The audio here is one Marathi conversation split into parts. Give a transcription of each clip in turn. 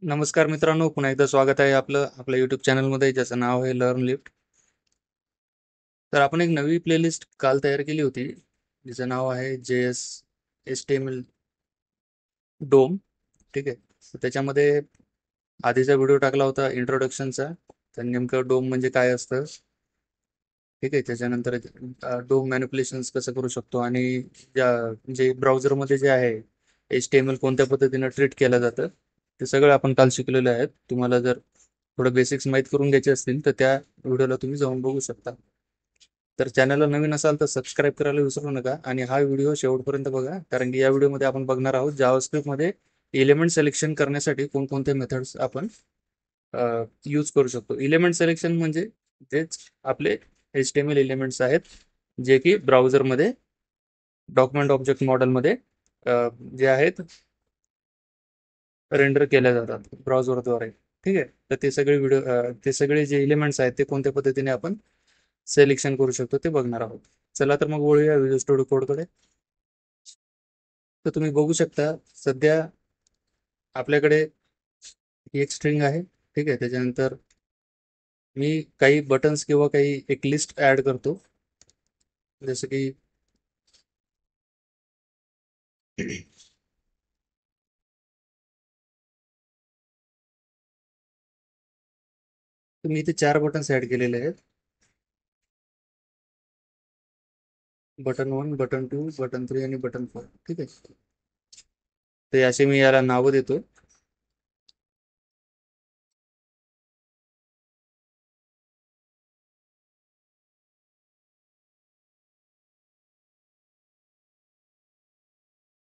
नमस्कार मित्रांनो, पुन्हा एकदा स्वागत आहे आपल्या यूट्यूब चॅनलमध्ये, ज्याचं नाव आहे लर्न लिफ्ट. तर आपण एक नवी प्लेलिस्ट काल तयार केली होती, जिचं नाव आहे JS HTML डोम. ठीक आहे. तर त्याच्यामध्ये आधीचा व्हिडिओ टाकला होता इंट्रोडक्शनचा, तर नेमकं डोम म्हणजे काय असतं. ठीक आहे. त्याच्यानंतर डोम मॅनिप्युलेशन्स कसं करू शकतो, आणि जे ब्राउझरमध्ये जे आहे HTML कोणत्या पद्धतीनं ट्रीट केलं जातं, ते सगळं आपण काल शिकलेलं आहे. तुम्हाला जर थोडं बेसिक्स माहीत करून घ्यायचे असतील तर त्या व्हिडिओला तुम्ही जाऊन बघू शकता. तर चॅनलला नवीन असाल तर सबस्क्राईब करायला विसरू नका, आणि हा व्हिडिओ शेवटपर्यंत बघा, कारण की या व्हिडिओमध्ये आपण बघणार आहोत जावास्क्रिप्टमध्ये एलिमेंट सिलेक्शन करण्यासाठी कोणकोणते मेथड्स आपण यूज करू शकतो. एलिमेंट सिलेक्शन म्हणजे तेच आपले HTML एलिमेंट्स आहेत, जे की ब्राउझरमध्ये डॉक्युमेंट ऑब्जेक्ट मॉडेलमध्ये जे आहेत रेंडर केल्या जातात ब्राउझरद्वारे. ठीक आहे. तर ते सगळे जे एलिमेंट्स आहेत ते कोणत्या पद्धतीने आपण सिलेक्शन करू शकतो ते बघणार आहोत. चला तर मग वळूया व्हिज्युअल स्टुडिओ कोडकडे. तर तुम्ही बघू शकता, सध्या आपल्याकडे ही एक स्ट्रिंग आहे. ठीक आहे. त्याच्यानंतर मी काही बटन्स किंवा काही एक लिस्ट ऍड करतो, जसं की तुम्ही इथे 4 बटन्स ऍड केलेले आहेत. बटन 1, बटन 2, बटन 3 आणि बटन 4. ठीक आहे. ते असे मी याला नावं देतो.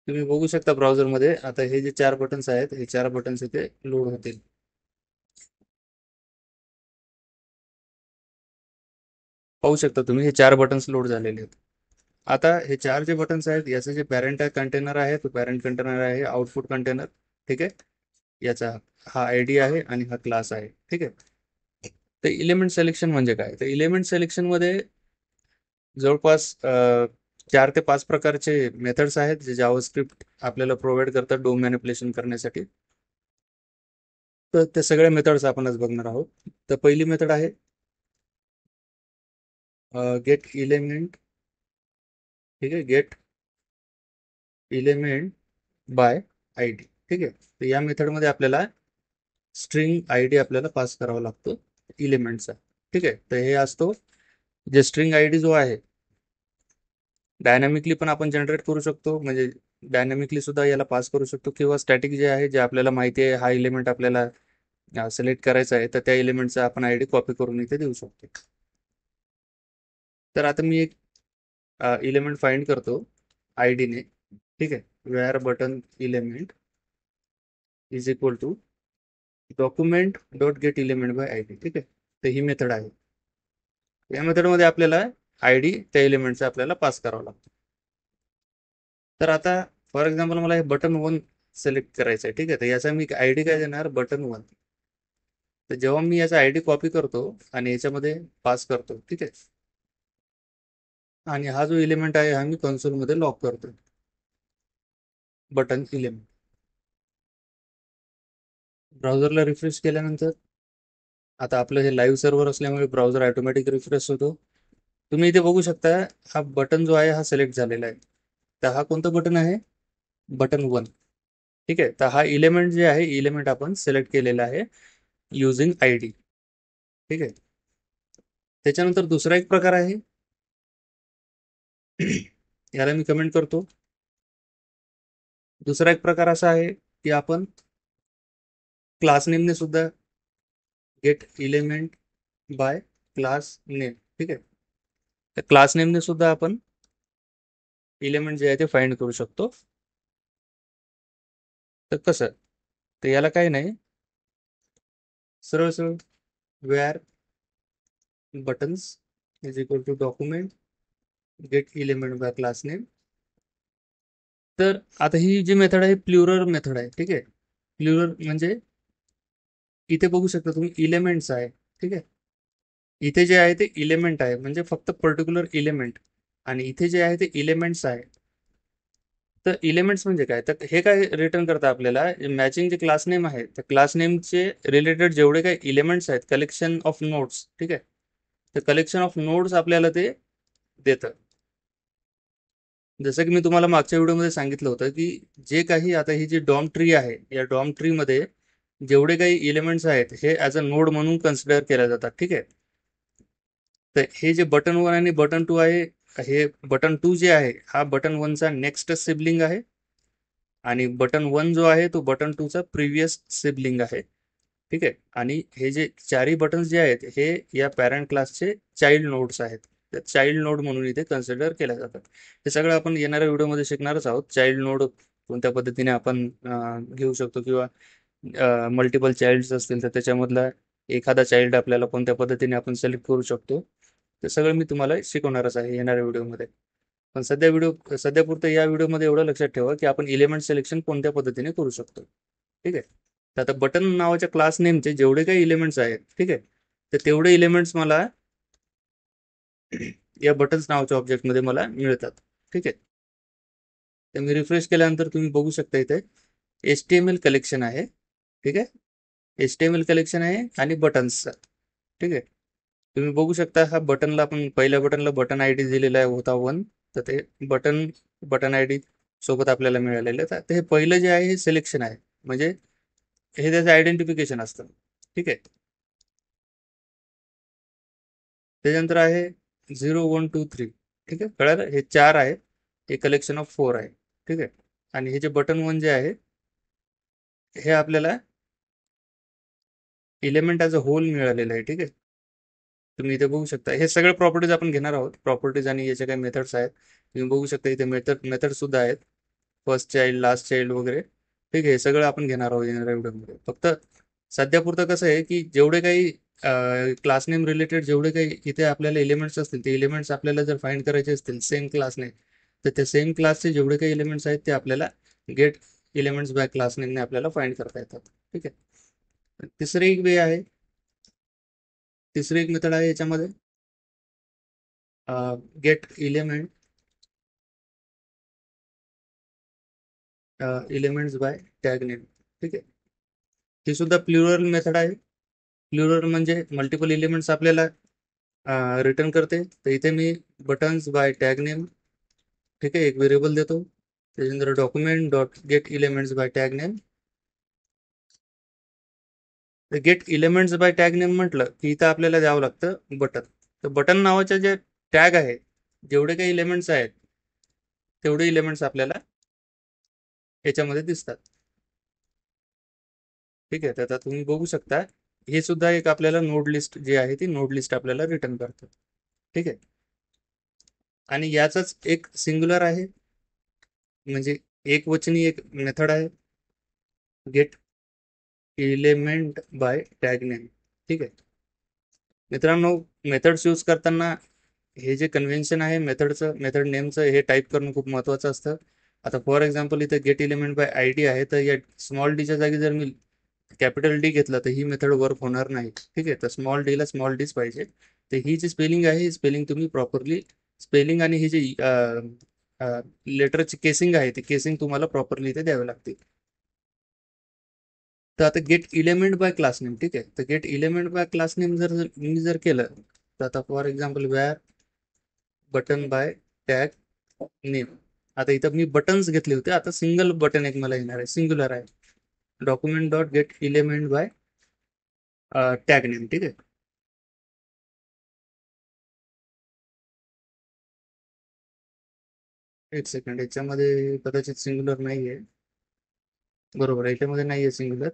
तुम्ही बघू शकता ब्राउझरमध्ये आता हे जे 4 बटन्स आहेत, हे 4 बटन्स इथे लोड होतील. पाहू शकता तुम्ही, हे 4 बटन्स लोड झालेले आहेत. आता हे 4 जे बटन्स आहेत, याचं जे पॅरेंट कंटेनर आहे, तो पॅरेंट कंटेनर आहे आउटपुट कंटेनर. ठीक आहे. याचा हा आयडी आहे आणि हा क्लास आहे. ठीक आहे. तर इलिमेंट सिलेक्शन म्हणजे काय? तर इलिमेंट सिलेक्शन मध्ये जवळपास 4 ते 5 प्रकारचे मेथड्स आहेत, जे जावास्क्रिप्ट आपल्याला प्रोव्हाइड करतात डोम मॅनिप्युलेशन करण्यासाठी. तर त्या सगळ्या मेथड्स आपण आज बघणार आहोत. तर पहिली मेथड आहे गेट इलेमेंट. ठीक आहे. Get element by ID. ठीक आहे. तर या मेथडमध्ये आपल्याला स्ट्रिंग आयडी आपल्याला पास करावा लागतो इलिमेंटचा. ठीक आहे. तर हे असतो, जे स्ट्रिंग आयडी जो आहे, डायनामिकली पण आपण जनरेट करू शकतो, म्हणजे डायनामिकली सुद्धा याला पास करू शकतो, किंवा स्टॅटिक जे आहे, जे आपल्याला माहिती आहे हा एलिमेंट आपल्याला सिलेक्ट करायचा आहे, तर त्या एलिमेंटचा आपण आयडी कॉपी करून इथे देऊ शकतो. तर आता मी एक एलिमेंट फाइंड करतो आयडीने. ठीक आहे. Var button element is equal to document dot get element by ID. ठीक आहे. तर ही मेथड आहे. या मेथडमध्ये आपल्याला आयडी त्या एलिमेंटचा आपल्याला पास करावा लागतो. तर आता फॉर एक्झाम्पल मला हे बटन 1 सिलेक्ट करायचं आहे. ठीक आहे. तर याचा मी आयडी काय देणार, बटन 1. तर जेव्हा मी याचा आयडी कॉपी करतो आणि याच्यामध्ये पास करतो, ठीक आहे, आणि हा जो एलिमेंट आहे हा मी कन्सोलमध्ये लॉक करतो, बटन एलिमेंट. ब्राउझरला रिफ्रेश केल्यानंतर आता आपलं हे लाईव्ह सर्व्हर असल्यामुळे ब्राउझर ऑटोमॅटिक रिफ्रेश होतो. तुम्ही इथे बघू शकता, हा बटन जो आहे हा सिलेक्ट झालेला आहे. तर हा कोणतं बटन आहे, बटन 1. ठीक आहे. तर हा इलेमेंट जे आहे, इलेमेंट आपण सिलेक्ट केलेला आहे युझिंग आयडी. ठीक आहे. त्याच्यानंतर दुसरा एक प्रकार आहे, याला मी कमेंट करतो. दुसरा एक प्रकार असा आहे की आपण क्लास नेमने सुद्धा get element by class name. ठीक आहे. तर क्लास नेमने सुद्धा आपण इलेमेंट जे आहे ते फाइंड करू शकतो. तर कसं? तर याला काही नाही, सरळ सरळ var buttons is equal to document get element by class name. तर आता ही जी मेथड आहे, प्लुरल मेथड आहे. ठीक आहे. प्लुरल म्हणजे इथे बघू शकता तुम्ही, इलेमेंट्स आहे. ठीक आहे. इथे जे आहे ते इलेमेंट आहे, म्हणजे फक्त पर्टिक्युलर इलेमेंट, आणि इथे जे आहे ते इलेमेंट्स आहे. तर एलिमेंट्स म्हणजे काय, तर हे काय रिटर्न करतं आपल्याला, मॅचिंग जे क्लास नेम आहे त्या क्लास नेमचे रिलेटेड जेवढे काही एलिमेंट्स आहेत, कलेक्शन ऑफ नोड्स, ठीक आहे, तर कलेक्शन ऑफ नोड्स आपल्याला ते देतं. जसं की मी तुम्हाला मागच्या व्हिडिओमध्ये सांगितलं होतं की जे काही आता ही जी डॉम ट्री आहे, या डॉम ट्री मध्ये जेवढे काही एलिमेंट्स आहेत हे ॲज अ नोड म्हणून कन्सिडर केल्या जातात, ठीक आहे. तर हे जे बटन 1 आणि बटन 2 आहे, हे बटन 2 जे आहे हा बटन 1चा नेक्स्ट सिबलिंग आहे, आणि बटन 1 जो आहे तो बटन 2चा प्रिव्हियस सिबलिंग आहे, ठीक आहे. आणि हे जे चारही बटन्स जे आहेत हे या पॅरेंट क्लासचे चाइल्ड नोड्स आहेत. तर चाइल्ड नोड म्हणून इथे कन्सिडर केल्या जातात. हे सगळं आपण येणाऱ्या व्हिडिओमध्ये शिकणारच आहोत. चाइल्ड नोड कोणत्या पद्धतीने आपण घेऊ शकतो, किंवा मल्टिपल चाइल्ड्स असतील तर त्याच्यामधला एखादा चाइल्ड आपल्याला कोणत्या पद्धतीने आपण सिलेक्ट करू शकतो, ते सगळं मी तुम्हाला शिकवणारच आहे येणाऱ्या व्हिडिओमध्ये. पण सध्यापुरतं या व्हिडिओमध्ये एवढं लक्षात ठेवा की आपण एलिमेंट सिलेक्शन कोणत्या पद्धतीने करू शकतो, ठीक आहे. तर आता बटन नावाच्या क्लास नेमचे जेवढे काही एलिमेंट्स आहेत, ठीक आहे, तर तेवढे एलिमेंट्स मला या बटन्स नावाच्या ऑब्जेक्टमध्ये मला मिळतात, ठीक आहे. तर मी रिफ्रेश केल्यानंतर तुम्ही बघू शकता इथे HTML कलेक्शन आहे, ठीक आहे. HTML कलेक्शन आहे आणि बटन्सचा, ठीक आहे. तुम्ही बघू शकता हा बटनला, आपण पहिल्या बटनला बटन आय डी दिलेला आहे होता 1, तर ते बटन आय डी सोबत आपल्याला मिळालेलं आहे. तर हे पहिलं जे आहे हे सिलेक्शन आहे, म्हणजे हे त्याचं आयडेंटिफिकेशन असतं, ठीक आहे. त्याच्यानंतर आहे 0 1 2 3, ठीक आहे, कळालं, हे 4 आहे, हे कलेक्शन ऑफ 4 आहे, ठीक आहे. आणि हे जे बटन 1 जे आहे हे आपल्याला एलिमेंट ॲज अ होल मिळालेलं आहे, ठीक आहे. तुम्ही इथे बघू शकता हे सगळे प्रॉपर्टीज आपण घेणार आहोत, प्रॉपर्टीज आणि याचे काही मेथड्स आहेत, तुम्ही बघू शकता इथे मेथड सुद्धा आहेत, फर्स्ट चाइल्ड, लास्ट चाइल्ड वगैरे, ठीक आहे. हे सगळं आपण घेणार आहोत येणाऱ्या व्हिडिओमध्ये. फक्त सध्यापुरतं कसं आहे की जेवढे काही क्लास नेम रिलेटेड जेवढे काही इथे आपल्याला एलिमेंट्स असतील, ते एलिमेंट्स आपल्याला जर फाइंड करायचे असतील सेम क्लास नेम, तर त्या सेम क्लासचे जेवढे काही एलिमेंट्स आहेत ते आपल्याला गेट एलिमेंट्स बाय क्लास नेमने आपल्याला फाइंड करता येतात, ठीक आहे. तिसरी एक मेथड आहे याच्यामध्ये, gate elements by tag name, ठीक आहे. ही सुद्धा प्लुरल मेथड आहे. प्लुरल म्हणजे मल्टिपल एलिमेंट्स आपल्याला रिटर्न करते. तर इथे मी बटन्स बाय टॅग नेम, ठीक आहे, एक व्हेरिएबल देतो. त्याच्यानंतर document dot gate elements by tag name. Gate elements by tag name म्हटलं की इथं आपल्याला द्यावं लागतं बटन. तर बटन नावाच्या जे टॅग आहे, जेवढे काही एलिमेंट्स आहेत तेवढे एलिमेंट्स आपल्याला याच्यामध्ये दिसतात, ठीक आहे. तर आता तुम्ही बघू शकता हे सुद्धा एक आपल्याला नोड लिस्ट जी आहे ती नोड लिस्ट आपल्याला रिटर्न करतं, ठीक आहे. आणि याचाच एक सिंग्युलर आहे, म्हणजे एक वचनी एक मेथड आहे, gate element bye tag name, ठीक आहे. मित्रांनो, मेथड्स यूज करताना हे जे कन्व्हेन्शन आहे मेथड नेमचं, हे टाईप करणं खूप महत्त्वाचं असतं. आता फॉर एक्झाम्पल इथे gate element by I D आहे, तर या स्मॉल डीच्या जागी जर मी कॅपिटल डी घेतला तर ही मेथड वर्क होणार नाही, ठीक आहे. तर स्मॉल डीला स्मॉल डीच पाहिजे. तर ही जी स्पेलिंग आहे ही स्पेलिंग तुम्ही प्रॉपरली, स्पेलिंग आणि ही जी लेटरची केसिंग आहे ती केसिंग तुम्हाला प्रॉपरली इथे द्यावी लागते. तर आता get element by class name, ठीक आहे. तर get element by class name जर केलं, तर आता for example var button by tag name. आता इथं मी बटन्स घेतले होते, आता सिंगल बटन एक मला येणार आहे, सिंग्युलर आहे, document dot gate element bye tag name, ठीक आहे. एक सेकंड, याच्यामध्ये कदाचित सिंग्युलर नाही आहे, बरोबर याच्यामध्ये नाही आहे सिंग्युलर.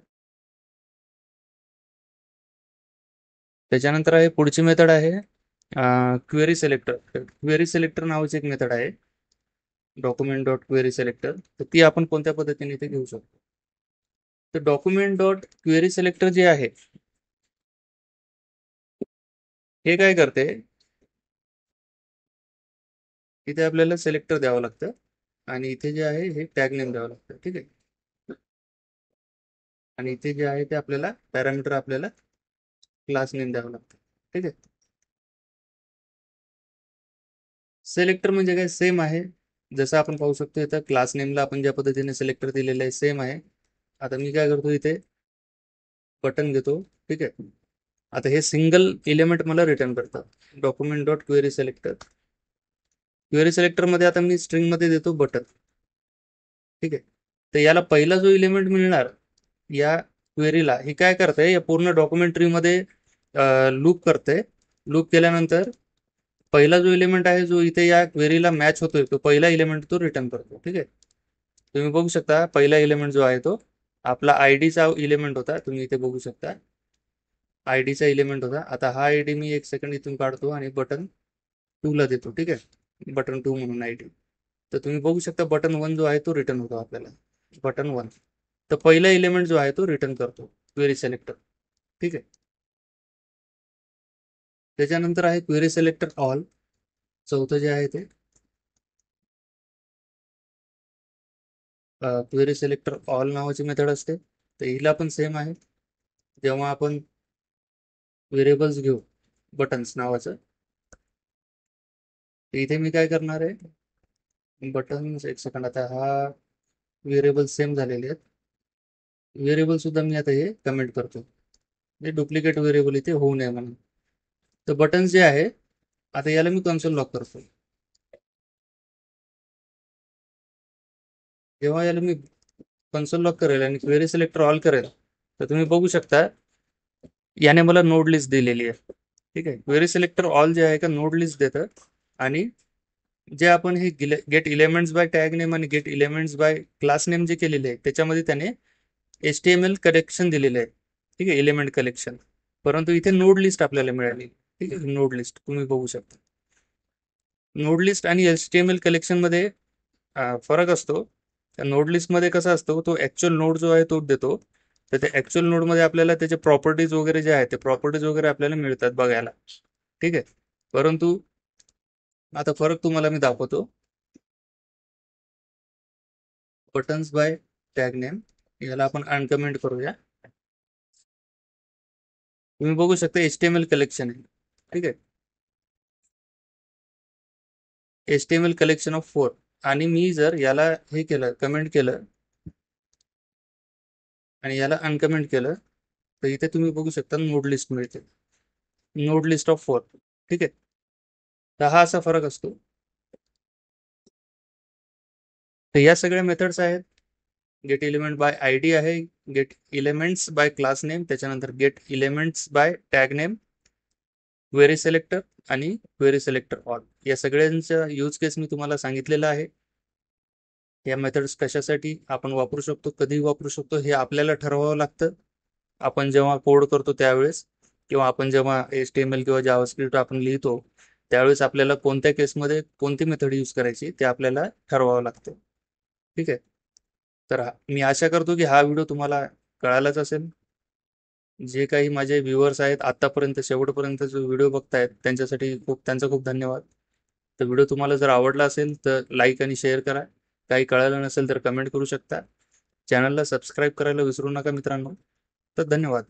त्याच्यानंतर आहे पुढची मेथड आहे क्वेरी सिलेक्टर. क्वेरी सिलेक्टर नावाची एक मेथड आहे, डॉक्युमेंट डॉट क्वेरी सिलेक्टर. तर ती आपण कोणत्या पद्धतीने इथे घेऊ शकतो, तर डॉक्युमेंट डॉट क्वेरी सिलेक्टर जे आहे हे काय करते, इथे आपल्याला सिलेक्टर द्यावं लागतं आणि इथे जे आहे हे टॅग नेम द्यावं लागतं, ठीक आहे. आणि इथे जे आहे ते आपल्याला पॅरामीटर आपल्याला क्लास नेम द्यावं लागतं, ठीक आहे. सिलेक्टर म्हणजे काय, सेम आहे, जसं आपण पाहू शकतो इथं क्लास नेमला आपण ज्या पद्धतीने सिलेक्टर दिलेलं आहे सेम आहे. आता मी काय करतो इथे बटन घेतो. ठीक आहे. आता हे सिंगल एलिमेंट मला रिटर्न करतं. Document dot query selector. Query सिलेक्टरमध्ये आता मी स्ट्रिंगमध्ये देतो बटन. ठीक आहे. तर याला पहिला जो एलिमेंट मिळणार या क्वेरीला हे काय करतंय या पूर्ण डॉक्युमेंटरीमध्ये लूप करते. लूप केल्यानंतर पहिला जो एलिमेंट आहे जो इथे या क्वेरीला मॅच होतोय तो पहिला एलिमेंट तो रिटर्न करतो. ठीक आहे. तुम्ही बघू शकता पहिला एलिमेंट जो आहे तो आपला आय डीचा एलिमेंट होता. तुम्ही इथे बघू शकता आय डीचा एलिमेंट होता. आता हा आय डी मी एक सेकंड इथून काढतो आणि बटन 2 ला देतो. ठीक आहे. बटन 2 म्हणून आय डी. तर तुम्ही बघू शकता बटन 1 जो आहे तो रिटर्न होतो आपल्याला. बटन 1. तर पहिला एलिमेंट जो आहे तो रिटर्न करतो क्वेरी सिलेक्टर. ठीक आहे. त्याच्यानंतर आहे क्वेरी सिलेक्टर ऑल. चौथं जे आहे ते क्वेरी सिलेक्टर ऑल नावाची मेथड असते. तर हिला पण सेम आहे. जेव्हा आपण व्हेरिएबल्स घेऊ बटन्स नावाचं, तर इथे मी काय करणार आहे बटन्स एक सेकंड. आता हा व्हेरिएबल सेम झालेले आहेत. व्हेरिएबल सुद्धा मी आता हे कमेंट करतो. म्हणजे डुप्लिकेट व्हेरिएबल इथे होऊ नये म्हणून. तर बटन्स जे आहे आता याला मी कन्सोल लॉक करतो. जेव्हा याला मी कन्सोल लॉक करेल आणि क्वेरी सिलेक्टर ऑल करेल तर तुम्ही बघू शकता याने मला नोड लिस्ट दिलेली आहे. ठीक आहे. क्वेरी सिलेक्टर ऑल जे आहे का नोड लिस्ट देतं आणि जे आपण हे get elements by tag name आणि get elements by class name जे केलेले आहे त्याच्यामध्ये त्याने HTML कलेक्शन दिलेलं आहे. ठीक आहे. Element collection. परंतु इथे नोड लिस्ट आपल्याला मिळाली. ठीक आहे. नोड लिस्ट तुम्ही बघू शकता. नोड लिस्ट आणि HTML कलेक्शन मध्ये फरक असतो. त्या नोड लिस्टमध्ये कसा असतो तो ऍक्च्युअल नोड जो आहे तो देतो. तर त्या ऍक्च्युअल नोडमध्ये आपल्याला त्याचे प्रॉपर्टीज वगैरे जे आहे ते प्रॉपर्टीज वगैरे आपल्याला मिळतात बघायला. ठीक आहे. परंतु आता फरक तुम्हाला मी दाखवतो. बटन्स बाय टॅग नेम याला आपण अनकमेंट करूया. तुम्ही बघू शकता HTML कलेक्शन आहे. ठीक आहे. HTML collection of 4. आणि मी जर याला हे केलं कमेंट केलं आणि याला अनकमेंट केलं तर इथे तुम्ही बघू शकता नोड लिस्ट मिळते. Node list of 4. ठीक आहे. तर हा असा फरक असतो. तर या सगळ्या मेथड्स आहेत. Get element by I D आहे. Get elements by class name. त्याच्यानंतर get elements by tag name. Query selector आणि क्वेरी सिलेक्टर ऑल या सगळ्यांचा यूज केस मी तुम्हाला सांगितलेला आहे. या मेथड्स कशासाठी आपण वापरू शकतो कधी वापरू शकतो हे आपल्याला ठरवावं लागतं. आपण जेव्हा कोड करतो त्यावेळेस किंवा आपण जेव्हा HTML किंवा जावास्क्रिप्ट आपण लिहितो त्यावेळेस आपल्याला कोणत्या केसमध्ये कोणती मेथड यूज करायची ते आपल्याला ठरवावं लागतं. ठीक आहे. तर मी आशा करतो की हा व्हिडिओ तुम्हाला कळालाच असेल. जे काही माझे व्ह्युअर्स आहेत आतापर्यंत शेवटपर्यंत जो व्हिडिओ बघतायत त्यांच्यासाठी त्यांचा खूप धन्यवाद. तर व्हिडिओ तुम्हाला जर आवडला असेल तर लाईक आणि शेअर करा. काही कळालं नसेल तर कमेंट करू शकता. चॅनलला सबस्क्राईब करायला विसरू नका मित्रांनो. तर धन्यवाद.